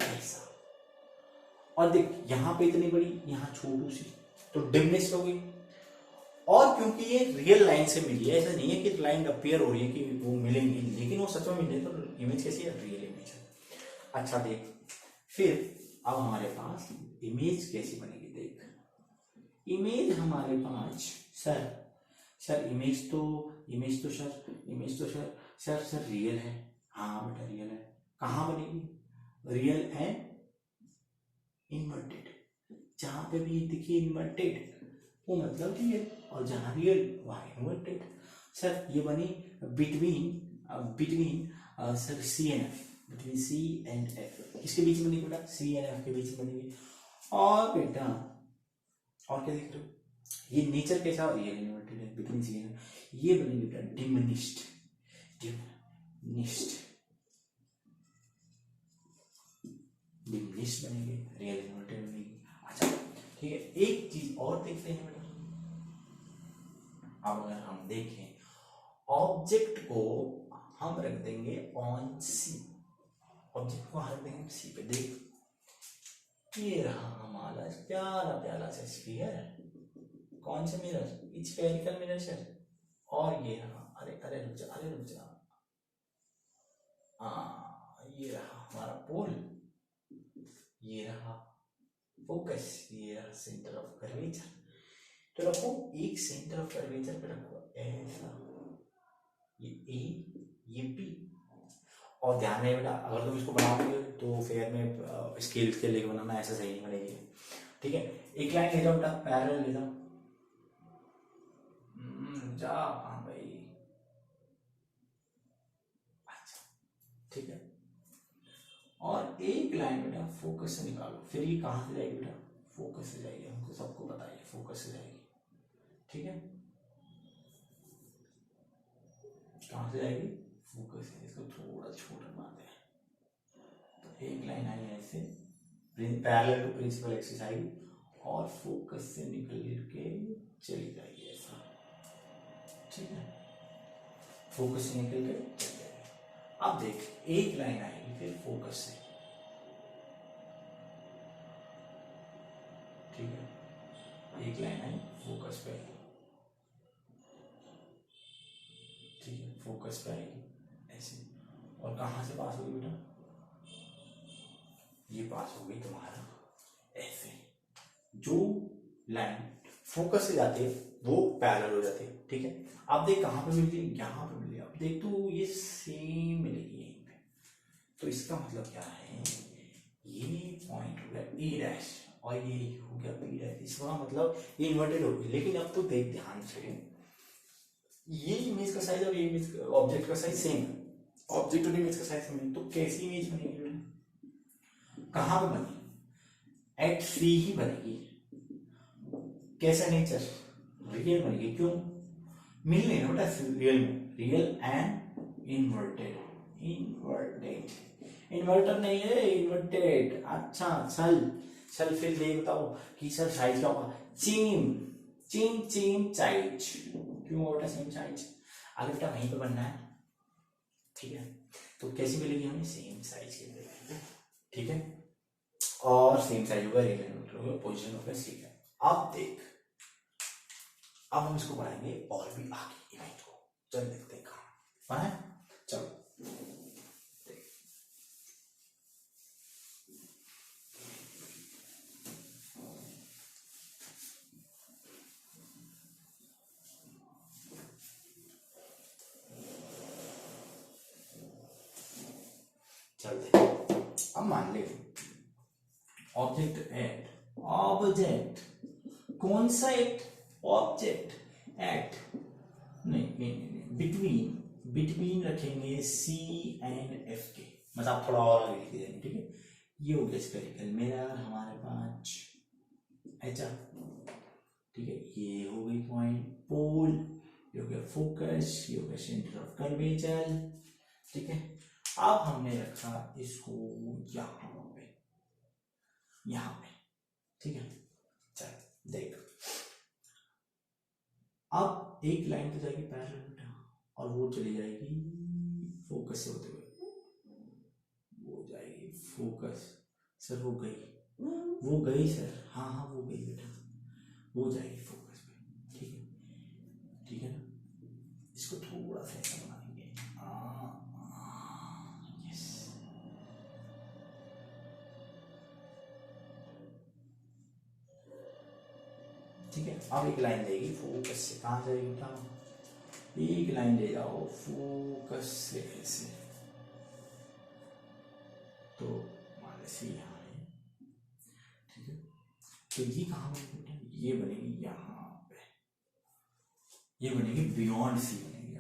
ऐसा। और देख यहाँ पे इतनी बड़ी, यहाँ छोटू सी, तो डिमनेस हो गई। और क्योंकि ये रियल लाइन से मिली है, ऐसा नहीं है कि लाइन अपीयर हो रही है कि वो मिलेंगी, लेकिन वो सच में मिले, तो इमेज कैसी है? रियल इमेज है। अच्छा देख, फिर अब हमारे पास इमेज कैसी बनेगी? देख इमेज हमारे पास सर इमेज तो सर रियल है। हाँ बेटा रियल है। कहाँ बनेगी? Real and inverted. जहां पे भी देखिए इन्वर्टेड, वो मतलब रियल, और जहां रियल वहां इन्वर्टेड। सर ये बनी between sir C and F, between C and F किसके बीच में बनेगी बेटा, सी एंड एफ के बीच में बनेगी। और बेटा और क्या देख रहे हो, ये नेचर कैसा और रियल इन्वर्टेड है, बिटवीन सी एंड ये बनेगी बेटा डिमिनिश्ड, डिमिनिश्ड, डिमिनिश्ड बनेंगे, रियल इन्वर्टेड बनेगी। अच्छा ठीक है, एक चीज और देखते हैं बेटा, अब अगर हम देखें ऑब्जेक्ट को हम रख देंगे ऑन सी, ऑब्जेक्ट को रख देंगे सी पे, देख ये रहा हमारा प्यारा प्यारा सा स्फीयर, कौन सा मिरर, स्फेरिकल मिरर सर, और ये रहा, अरे अरे रुक जा, अरे रुक जा, ये रहा हमारा पोल, ये रहा फोकस, ये रहा सेंटर ऑफ कर्वेचर। तो रखो एक सेंटर ऑफ कर्वेचर पे रखो ऐसा, ये ए ये बी, और ध्यान रहे बेटा अगर तुम इसको बनाओगे तो फेयर में स्केल के लेके बनाना, ऐसा सही नहीं बनेगी, ठीक है। एक लाइन ले जाओ बेटा, पैरेलल ले जाओ, जा हाँ भाई, अच्छा ठीक है, और एक लाइन बेटा फोकस से निकालो, फिर ये कहाँ से जाएगी बेटा, फोकस से जाएगी, हमको सबको पता है फोकस से जाएगी, ठीक है, कहाँ से जाएगी, फोकस से, इसको थोड़ा छोटा बनाते हैं, तो एक लाइन आई ऐसे पैरेलल टू प्रिंसिपल एक्सिस आएगी और फोकस से निकल के चली जाएगी ऐसा, ठीक है, फोकस से निकल के चली जाएगी। अब देख एक लाइन आएगी फिर फोकस से, ठीक है, एक लाइन आई फोकस पे, ठीक है, फोकस पे आएगी ऐसे, और कहाँ से पास होगी बेटा, ये पास हो गई तुम्हारा ऐसे, जो लाइन फोकस से जाती है वो पैरेलल हो जाती है, ठीक है। अब देख कहाँ पे मिलती है, यहाँ पे मिलती है, अब देख तो ये सेम मिलेगी यहीं पे, तो इसका मतलब क्या है, ये पॉइंट हो गया ए डैश और ये हो गया बी डैश, इसका मतलब ये इन्वर्टेड हो गई। लेकिन अब तो देख ध्यान से, ये इमेज का साइज और ये इमेज ऑब्जेक्ट का साइज सेम है, ऑब्जेक्ट और इमेज का साइज सेम है, तो कैसी इमेज बनेगी बेटा, कहाँ पे बनेगी, एट सी ही बनेगी, कैसा नेचर, रियल बनेगी, क्यों, मिल नहीं ना बेटा रियल में, real and inverted, inverted, inverter नहीं है इन्वर्टेड, अच्छा चल चल फिर दे बताओ कि सर साइज क्या होगा, चीम चीम चीम साइज, क्यों बेटा सेम साइज, आगे बेटा वहीं पे बनना है, ठीक है, तो कैसी मिलेगी हमें, सेम साइज की मिलेगी, ठीक है, और सेम साइज होगा, रियल होगा, पोजीशन होगा, ठीक है। अब देख अब हम इसको बढ़ाएंगे और भी आगे इमेज को, चल देखते हैं कहाँ है, चलो चलते, अब मान ले ऑब्जेक्ट एट, ऑब्जेक्ट कौन सा एट, ऑब्जेक्ट एट नहीं बिटवीन, बिटवीन रखेंगे सी एंड एफ के, मतलब थोड़ा और आगे लिख देंगे, ठीक है, ये हो गया स्फेरिकल मिरर हमारे पास ऐसा, ठीक है, ये हो गई पॉइंट पोल, ये हो गया फोकस, ये हो गया सेंटर ऑफ कर्वेचर, ठीक है। अब हमने रखा इसको यहाँ पे, यहाँ पे, ठीक है, चल देख अब एक लाइन तो जाएगी पैरेलल बेटा, और वो चली जाएगी फोकस से होते हुए, वो जाएगी फोकस, सर वो गई सर, हाँ हाँ वो गई बेटा, वो जाएगी फोकस पे, ठीक है, ठीक है ना, इसको थोड़ा सा ऐसा बनाएंगे, यस, ठीक है। अब एक लाइन जाएगी फोकस से, कहाँ जाएगी बेटा, एक लाइन ले जाओ फोकस से ऐसे, तो मान लीजिए यहाँ है, ठीक है, तो ये कहाँ बनेगी बेटा, ये बनेगी यहाँ पे, ये बनेगी बियॉन्ड सी बनेगी,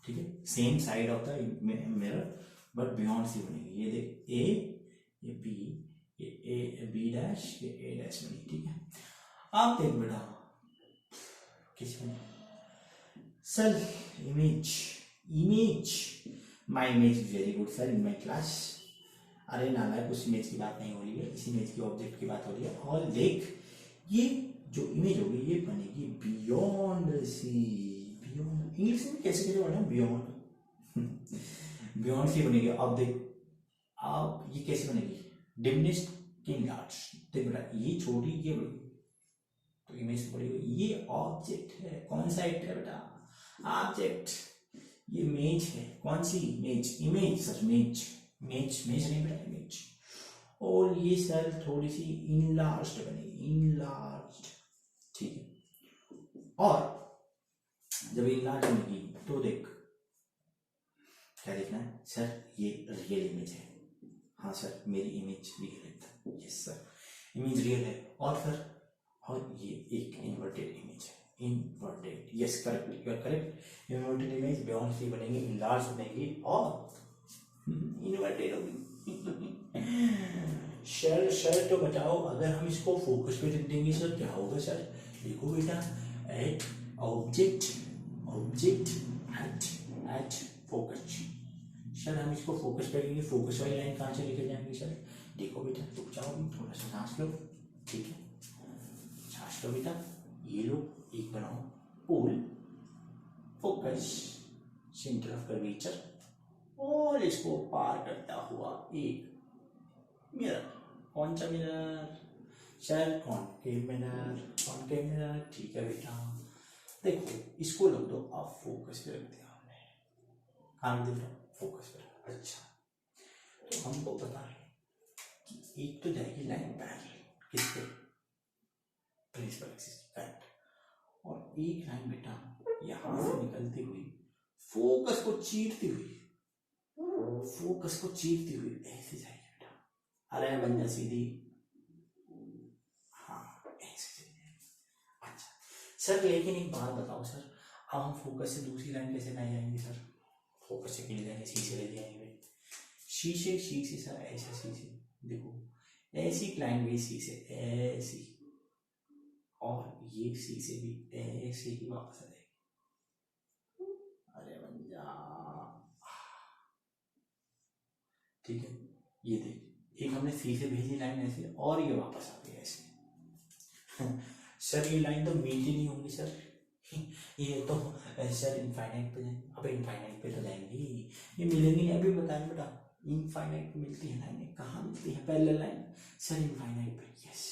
ठीक है, same side of the mirror, but beyond C बनेगी। ये देख ए, ये बी, ये ए बी डैश, ये ए डैश बनेगी। ठीक है, आप देख बेटा किस में sir image, image my image is very good sir in my class. अरे नालायक, उस इमेज की बात नहीं हो रही है, इस इमेज की ऑब्जेक्ट की बात हो रही है। और देख ये जो इमेज होगी ये बनेगी बियॉन्ड सी। बियॉन्ड इंग्लिश में कैसे कैसे बोलना है, बियॉन्ड बियॉन्ड सी बनेगी। अब देख अब ये कैसे बनेगी, डिमिनिश्ड की इनलार्ज्ड। देख बेटा ये छोटी ये बड़ी, तो इमेज बड़ी हुई। ये ऑब्जेक्ट है, कौन सा एक्ट है बेटा, ऑब्जेक्ट। ये मेज है, कौन सी मेज, इमेज सर, मेज मेज मेज नहीं बेटा, इमेज। और ये सर थोड़ी सी इनलार्ज्ड बनेगी, इनलार्ज्ड। ठीक है, और जब इनलार्ज बनेगी तो देख क्या देखना है सर, ये रियल इमेज है। हाँ सर मेरी इमेज रियल है, यस सर इमेज रियल है। और सर और ये एक इन्वर्टेड इमेज है, inverted, yes correct, you are correct. Inverted image beyond C बनेगी, इनलार्ज बनेगी और इन्वर्टेड होगी। सर तो बताओ अगर हम इसको फोकस पे रख देंगे सर क्या होगा सर, देखो बेटा at object, object at focus. Sir हम इसको फोकस पे रखेंगे, फोकस वाली लाइन कहाँ से लेकर जाएंगे सर, देखो बेटा रुक जाओ थोड़ा सा सांस लो। ठीक है सांस लो बेटा, ये लो एक बनाओ पोल, फोकस सेंटर ऑफ कर्वेचर, और इसको पार करता हुआ एक मिरर। कौन सा mirror sir, concave mirror, concave mirror. ठीक है बेटा देखो इसको रख दो, आप फोकस पे रख दिया हमने, कहाँ रख दिया फोकस पे। अच्छा तो हमको पता है कि एक तो जाएगी लाइन पैरेलल किसके, प्रिंसिपल एक्सिस पैरेलल, और एक लाइन बेटा यहां से निकलती हुई फोकस को चीरती हुई, फोकस को चीरती हुई ऐसे जाएगी बेटा। अरे बन जा सीधी, हाँ ऐसे जाएगी। अच्छा सर लेकिन एक बात बताओ सर, अब हम फोकस से दूसरी लाइन कैसे लाए जाएंगे सर, फोकस से ले जाएंगे, सी से ले जाएंगे, शीशे शी से सर ऐसा सी से, देखो ऐसी लाइन गई सी से ऐसी, और ये सी से भी ऐसे ही वापस आ जाएगी। अरे बन जा, ठीक है ये देख एक हमने सी से भेजी लाइन ऐसे, और ये वापस आ गई ऐसे। सर ये लाइन तो मीट ही नहीं होंगी सर, ये तो सर इनफाइनाइट पे जाएंगे, अब इनफाइनाइट पे तो जाएंगी, ये मिलेंगी नहीं। अभी बताएं बेटा इनफाइनाइट पे मिलती है लाइन, कहाँ मिलती है पैरेलल लाइन सर, इनफाइनाइट पे, यस।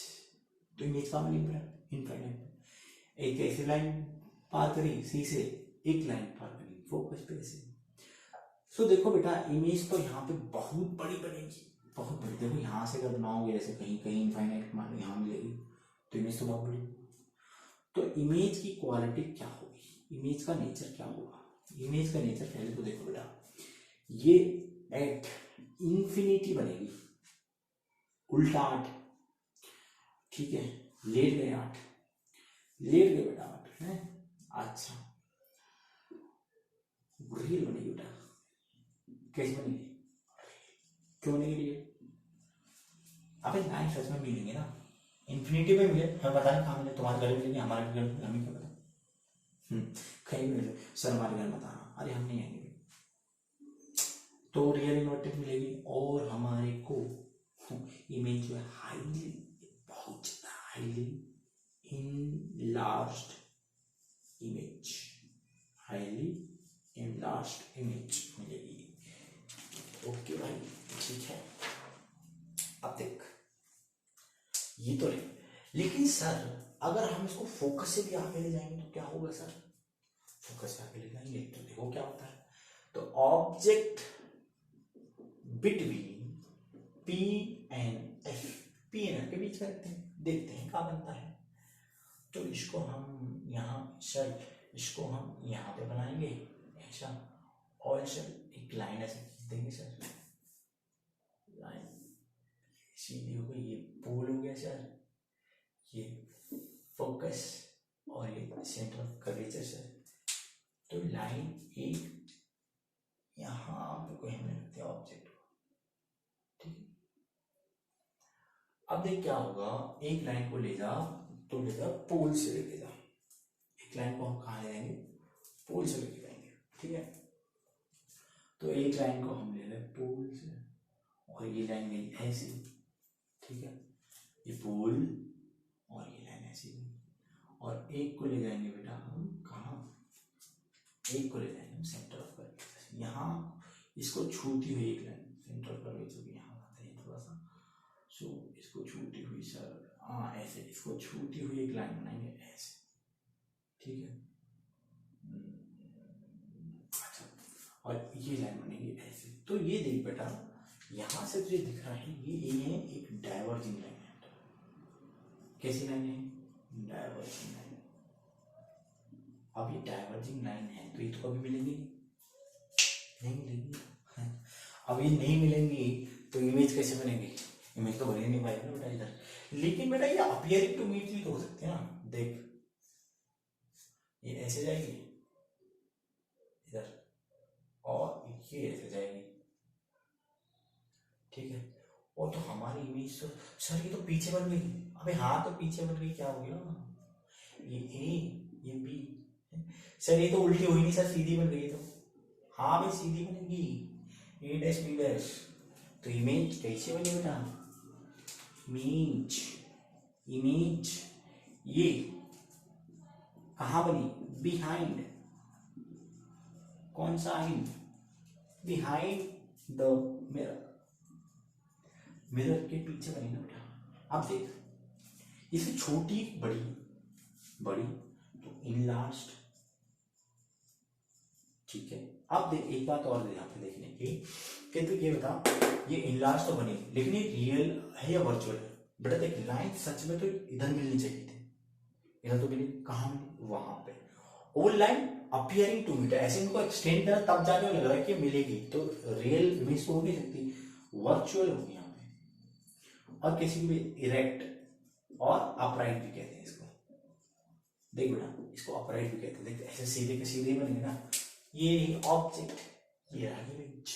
तो इमेज कहाँ मिली बेटा, इनफाइनाइट पे। एक ऐसी लाइन पार करी सी से, एक लाइन पार करी फोकस पे से। सो देखो बेटा इमेज तो यहाँ पे बहुत बड़ी बनेगी, बहुत बड़ी। देखो यहाँ से अगर बनाओगे जैसे कहीं कहीं इनफाइनाइट मान लो यहाँ मिलेगी, तो इमेज तो बहुत बड़ी। तो इमेज की क्वालिटी क्या होगी, इमेज का नेचर क्या होगा, इमेज का नेचर पहले तो देखो बेटा, ये एट इंफिनिटी बनेगी, उल्टा 8, ठीक है लेट गए 8, लेट गए बेटा 8 है। अच्छा रियल बनेगी बेटा, कैसे बनेगी, क्यों बनेगी रियल, अबे 9 सच में मिलेंगे ना, इन्फिनिटी में मिले, हमें पता नहीं कहाँ मिले, तुम्हारे घर मिलेंगे हमारे घर में, हमें क्या पता, कहीं मिले सर हमारे घर मत आना, अरे हम नहीं आएंगे। तो रियल इन्वर्टेड मिलेगी, और हमारे को इमेज जो है हाईली, बहुत ज्यादा highly enlarged image, highly enlarged image मिलेगी। ओके भाई ठीक है। अब देख ये तो नहीं, लेकिन सर अगर हम इसको फोकस से भी आगे ले जाएंगे तो क्या होगा सर, फोकस से आगे ले जाएंगे तो देखो क्या होता है, तो object between P and F, P and F के बीच में रखते हैं, देखते हैं क्या बनता है। तो इसको हम यहाँ सर, इसको हम यहाँ पे बनाएंगे ऐसा, और सर एक लाइन ऐसे खींच देंगे सर, लाइन सीधी हो गई, ये पोल हो गया सर, ये फोकस और ये सेंटर ऑफ कर्वेचर सर। तो लाइन एक यहाँ पे कोई हमने रखते हैं ऑब्जेक्ट को, ठीक है। अब देख क्या होगा, एक लाइन को ले जा, तो ले जा पोल से लेके जा, एक लाइन को हम कहाँ ले जाएंगे, पोल से लेके जाएंगे, ठीक है। तो एक लाइन को हम ले लें पोल से, और ये लाइन गई ऐसी, ठीक है, ये पोल और ये लाइन ऐसी गई, और एक को ले जाएंगे बेटा हम कहाँ, एक को ले जाएंगे हम सेंटर ऑफ कर्वेचर, यहाँ इसको छूती हुई एक लाइन सेंटर ऑफ कर्वेचर की यहाँ आते हैं थोड़ा सा, सो इसको छूती हुई सर, हाँ ऐसे, इसको छूती हुई एक लाइन बनाएंगे ऐसे, ठीक है। अच्छा, और ये लाइन बनेगी ऐसे। तो ये देख बेटा, यहाँ से तुझे दिख रहा है ये है एक डाइवर्जिंग लाइन है। कैसी लाइन है, डाइवर्जिंग लाइन। अब ये डाइवर्जिंग लाइन है तो ये तो कभी मिलेंगी नहीं मिलेंगी। अब ये नहीं मिलेंगी तो इमेज कैसे बनेगी, इमेज तो बन ही नहीं पाएगी बेटा इधर। लेकिन बेटा ये अपीयरिंग टू मीट भी तो हो सकते हैं ना, देख ये ऐसे जाएगी इधर, और ये ऐसे जाएगी, ठीक है। और तो हमारी इमेज तो सर ये तो पीछे बन गई, अबे हाँ तो पीछे बन गई, क्या हो गया, ये ए ये बी, सर ये तो उल्टी हुई नहीं सर, सीधी बन गई। तो हाँ भाई सीधी बनेगी, ए डैश बी डैश। तो इमेज कैसे बनी बेटा, इमेज, इमेज ये कहाँ बनी, बिहाइंड, कौन सा आइन, बिहाइंड द मिरर, मिरर के पीछे बनी ना बेटा। अब देख इसे छोटी बड़ी, बड़ी तो इनलार्ज्ड, ठीक है। अब देख एक बात और यहाँ पे देखने की, कि तू ये बता, ये इनलार्ज तो बनी लेकिन ये रियल है या वर्चुअल है बेटा। देख लाइन सच में तो इधर मिलनी चाहिए थी, इधर तो मिली, कहाँ मिली, वहां पे। वो लाइन अपीयरिंग टू मीट, ऐसे इनको एक्सटेंड करा तब जाके लग रहा है कि मिलेगी, तो रियल इमेज तो हो नहीं सकती, वर्चुअल होगी यहाँ पे। और किसी को भी इरेक्ट और अपराइट भी कहते हैं इसको, देख बेटा इसको अपराइट भी कहते हैं, देख ऐसे सीधे के सीधे बनेंगे ना, ये ऑब्जेक्ट, ये रहा इमेज,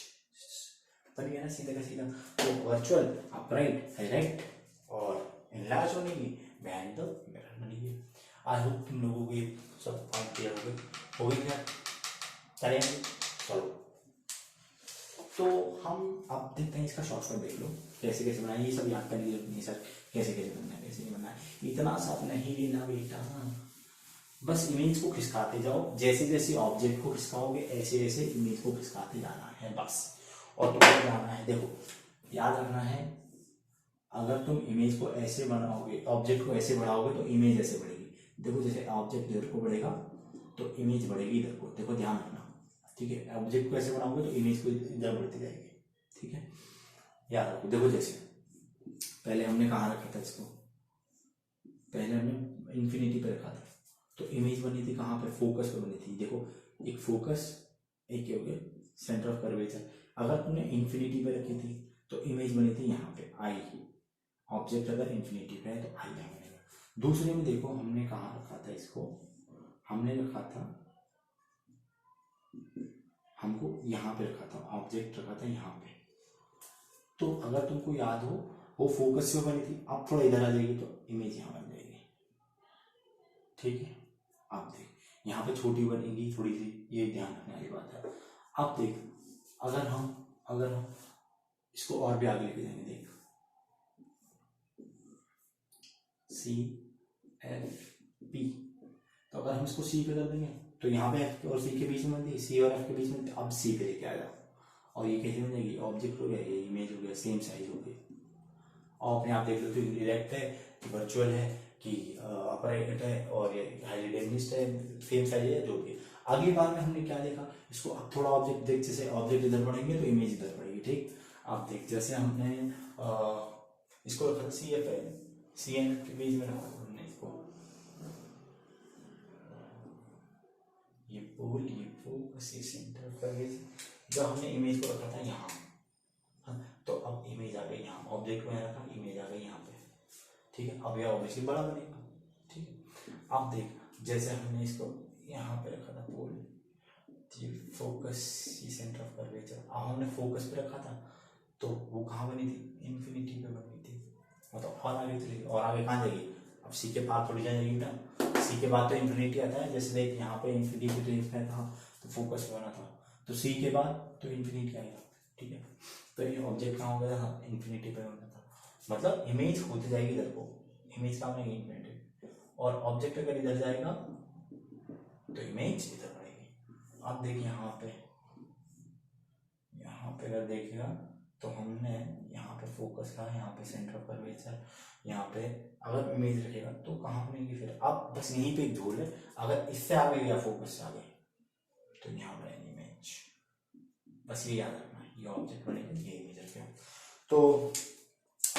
बन गया ना सीधा का सीधा। तो वर्चुअल, अपराइट, इरेक्ट और इनलार्ज बनेगी, बिहाइंड द मिरर बनेगी। आई होप तुम लोगों को सब पॉइंट क्लियर हो गई क्या, चलेंगे चलो। तो हम अब देखते हैं इसका शॉर्टकट, देख लो कैसे कैसे बनाए, ये सब याद करने की जरूरत नहीं सर, कैसे कैसे बनना है कैसे नहीं बनना है, इतना सब नहीं लेना बेटा। बस इमेज को खिसकाते जाओ, जैसे जैसे ऑब्जेक्ट को खिसकाओगे ऐसे ऐसे इमेज को खिसकाते जाना है बस। और तुम्हें जाना है, देखो याद रखना है, अगर तुम इमेज को ऐसे बनाओगे, ऑब्जेक्ट को ऐसे बढ़ाओगे तो इमेज ऐसे बढ़ेगी। देखो जैसे ऑब्जेक्ट इधर को बढ़ेगा तो इमेज बढ़ेगी इधर को, देखो ध्यान रखना, ठीक है। ऑब्जेक्ट को ऐसे बनाओगे तो इमेज को इधर बढ़ती जाएगी, ठीक है, याद रखो। देखो जैसे पहले हमने कहाँ रखा था इसको, पहले हमने इन्फिनिटी पे रखा था, तो इमेज बनी थी कहाँ पे, फोकस पे बनी थी। देखो एक फोकस, एक क्या हो गया सेंटर ऑफ कर्वेचर। अगर तुमने इन्फिनिटी पे रखी थी तो इमेज बनी थी यहाँ पे आई, ऑब्जेक्ट अगर इन्फिनिटी पे है तो आई यहाँ बनेगा। दूसरे में देखो हमने कहाँ रखा था इसको, हमने रखा था, हमको यहाँ पे रखा था, ऑब्जेक्ट रखा था यहाँ पे। तो अगर तुमको याद हो वो फोकस पे बनी थी, अब थोड़ा इधर आ जाएगी तो इमेज यहाँ बन जाएगी, ठीक है। अब देख यहाँ पे छोटी बनेगी थोड़ी सी, ये ध्यान रखने वाली बात है। अब देख अगर हम इसको और भी आगे लेके जाएंगे, देख सी एफ पी, तो अगर हम इसको सी पे कर देंगे तो यहाँ पे एफ और सी के बीच में बनती है, सी और एफ के बीच में, अब सी पे लेके आ जाओ, और ये कैसे बन जाएगी, ऑब्जेक्ट हो गया, ये इमेज हो गया, सेम साइज हो गई। और अपने आप देख लो कि डायरेक्ट है कि वर्चुअल है कि अपराइट है, और ये हाईली डेमिनिस्ट है, सेम साइज है, जो भी। अगली बार में हमने क्या देखा, इसको अब थोड़ा ऑब्जेक्ट देख, जैसे ऑब्जेक्ट इधर बढ़ेंगे तो इमेज इधर बढ़ेगी, ठीक। अब देख जैसे हमने इसको रखा सी एफ है, सी एन के बीच में रखा हमने इसको, ये पोल, ये फोकस, ये सेंटर का जो हमने इमेज को रखा था यहाँ, तो अब इमेज आ गई यहाँ, ऑब्जेक्ट को यहाँ रखा, इमेज आ गई यहाँ पे, ठीक है। अब यह ऑब्वियसली बड़ा बनेगा, ठीक है। अब देख जैसे हमने इसको यहाँ पे रखा था पोल, फोकस ये सेंटर ऑफ कर्वेचर, अब हमने फोकस पे रखा था तो वो कहाँ बनी थी, इन्फिनिटी पे बनी थी, मतलब और आगे चलेगी, और आगे कहाँ जाएगी, अब सी के पास थोड़ी जाएगी ना, सी के बाद तो इन्फिनिटी आता है, जैसे देख यहाँ पे इन्फिनिटी पे लिखना था तो फोकस पे बना था, तो सी के बाद तो इन्फिनिटी आएगा, ठीक है। तो ये ऑब्जेक्ट कहाँ हो गया था, इन्फिनिटी पे बना था, मतलब इमेज होती जाएगी इधर को, इमेज कहाँ बनेगी, इन्फिनिटी, और ऑब्जेक्ट अगर इधर जाएगा तो इमेज इधर बढ़ेगी। अब देखिए यहाँ पे अगर देखिएगा तो हमने यहाँ पे फोकस रहा, यहाँ पे सेंटर ऑफ कर्वेचर, यहाँ पे अगर इमेज रखेगा तो कहाँ बनेगी फिर, अब बस यहीं पे एक झूल है, अगर इससे आगे गया फोकस से आगे तो यहाँ बनेगी इमेज, बस ये याद रखना, ये ऑब्जेक्ट बनेगा, ये इमेज रखेगा। तो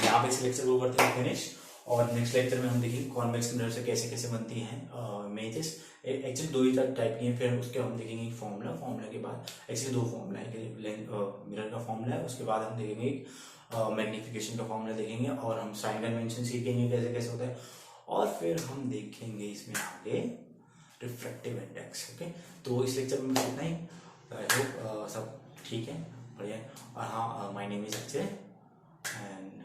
यहाँ पे इस लेक्चर को करते हैं फिनिश, और नेक्स्ट लेक्चर में हम देखेंगे कॉन्वेक्स मिरर से कैसे कैसे बनती हैं इमेजेस। एक्चुअली दो ही टाइप की हैं, फिर उसके हम देखेंगे एक फॉर्मूला के बाद, एक्चुअली दो फॉर्मूला है, मिरर का फॉर्मूला है, उसके बाद हम देखेंगे एक मैग्नीफिकेशन का फॉर्मूला देखेंगे, और हम साइन कन्वेंशन सीखेंगे कैसे कैसे होता है, और फिर हम देखेंगे इसमें आगे रिफ्रैक्टिव इंडेक्स। ओके, तो इस लेक्चर में इतना ही, आई होप सब ठीक है, बढ़िया। और हाँ, my name is Akshay and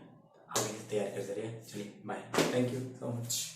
आगे तैयार करते रहिए। चलिए bye, thank you so much.